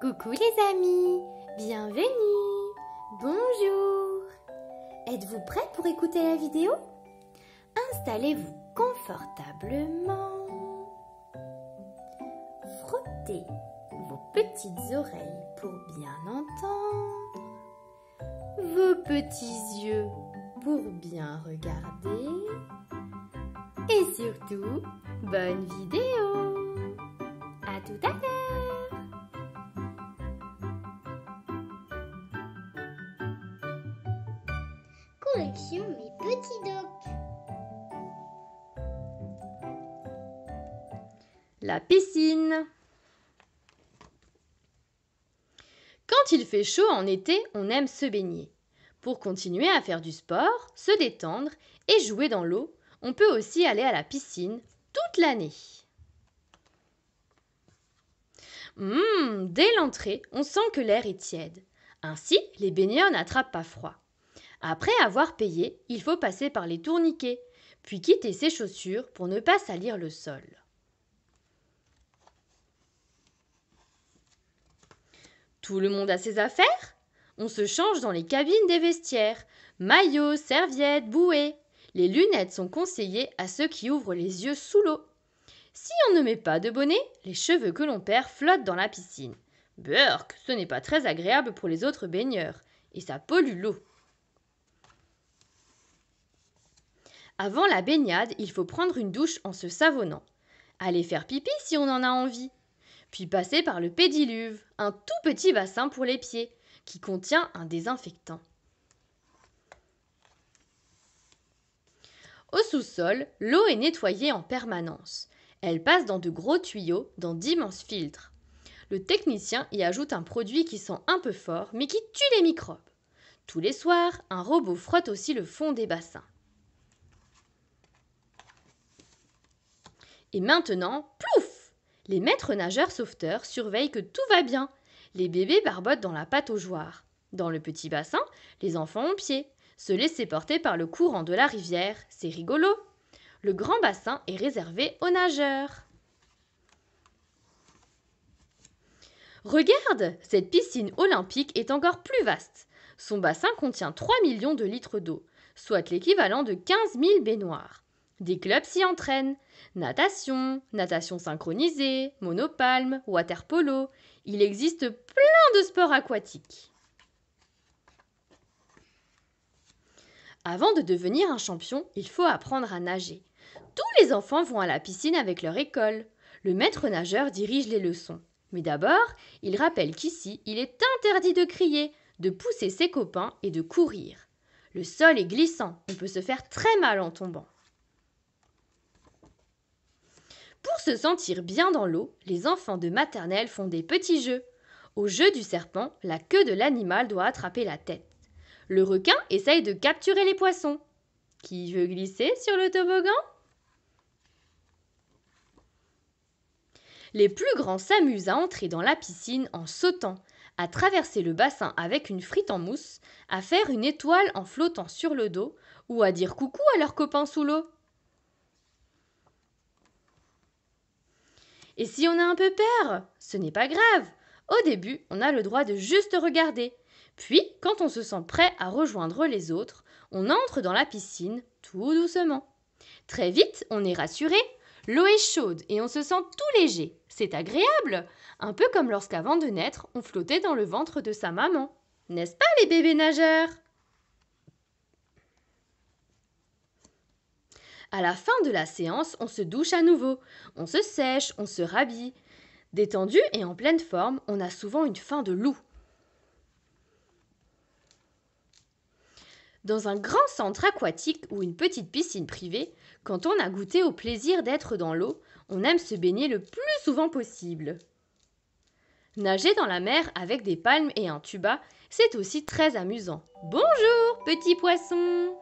Coucou les amis, bienvenue, bonjour. Êtes-vous prêts pour écouter la vidéo? Installez-vous confortablement. Frottez vos petites oreilles pour bien entendre. Vos petits yeux pour bien regarder. Et surtout, bonne vidéo. À tout à l'heure. Collection Mes Petits Docs. La piscine. Quand il fait chaud en été, on aime se baigner. Pour continuer à faire du sport, se détendre et jouer dans l'eau, on peut aussi aller à la piscine toute l'année. Dès l'entrée, on sent que l'air est tiède. Ainsi, les baigneurs n'attrapent pas froid. Après avoir payé, il faut passer par les tourniquets, puis quitter ses chaussures pour ne pas salir le sol. Tout le monde a ses affaires? On se change dans les cabines des vestiaires. Maillots, serviettes, bouées. Les lunettes sont conseillées à ceux qui ouvrent les yeux sous l'eau. Si on ne met pas de bonnet, les cheveux que l'on perd flottent dans la piscine. Burk, ce n'est pas très agréable pour les autres baigneurs, et ça pollue l'eau. Avant la baignade, il faut prendre une douche en se savonnant. Aller faire pipi si on en a envie. Puis passer par le pédiluve, un tout petit bassin pour les pieds, qui contient un désinfectant. Au sous-sol, l'eau est nettoyée en permanence. Elle passe dans de gros tuyaux, dans d'immenses filtres. Le technicien y ajoute un produit qui sent un peu fort, mais qui tue les microbes. Tous les soirs, un robot frotte aussi le fond des bassins. Et maintenant, plouf! Les maîtres nageurs sauveteurs surveillent que tout va bien. Les bébés barbotent dans la pataugeoire. Dans le petit bassin, les enfants ont pied. Se laisser porter par le courant de la rivière, c'est rigolo. Le grand bassin est réservé aux nageurs. Regarde, cette piscine olympique est encore plus vaste. Son bassin contient 3 millions de litres d'eau, soit l'équivalent de 15 000 baignoires. Des clubs s'y entraînent. Natation, natation synchronisée, monopalme, water polo. Il existe plein de sports aquatiques. Avant de devenir un champion, il faut apprendre à nager. Tous les enfants vont à la piscine avec leur école. Le maître nageur dirige les leçons. Mais d'abord, il rappelle qu'ici, il est interdit de crier, de pousser ses copains et de courir. Le sol est glissant, on peut se faire très mal en tombant. Pour se sentir bien dans l'eau, les enfants de maternelle font des petits jeux. Au jeu du serpent, la queue de l'animal doit attraper la tête. Le requin essaye de capturer les poissons. Qui veut glisser sur le toboggan? Les plus grands s'amusent à entrer dans la piscine en sautant, à traverser le bassin avec une frite en mousse, à faire une étoile en flottant sur le dos ou à dire coucou à leurs copains sous l'eau. Et si on a un peu peur, ce n'est pas grave. Au début, on a le droit de juste regarder. Puis, quand on se sent prêt à rejoindre les autres, on entre dans la piscine tout doucement. Très vite, on est rassuré. L'eau est chaude et on se sent tout léger. C'est agréable, un peu comme lorsqu'avant de naître, on flottait dans le ventre de sa maman. N'est-ce pas les bébés nageurs? À la fin de la séance, on se douche à nouveau. On se sèche, on se rhabille. Détendu et en pleine forme, on a souvent une faim de loup. Dans un grand centre aquatique ou une petite piscine privée, quand on a goûté au plaisir d'être dans l'eau, on aime se baigner le plus souvent possible. Nager dans la mer avec des palmes et un tuba, c'est aussi très amusant. Bonjour, petits poissons!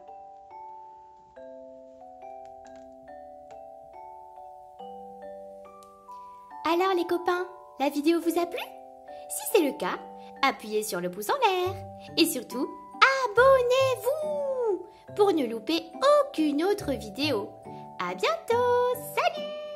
Alors les copains, la vidéo vous a plu? Si c'est le cas, appuyez sur le pouce en l'air. Et surtout, abonnez-vous pour ne louper aucune autre vidéo. À bientôt, salut!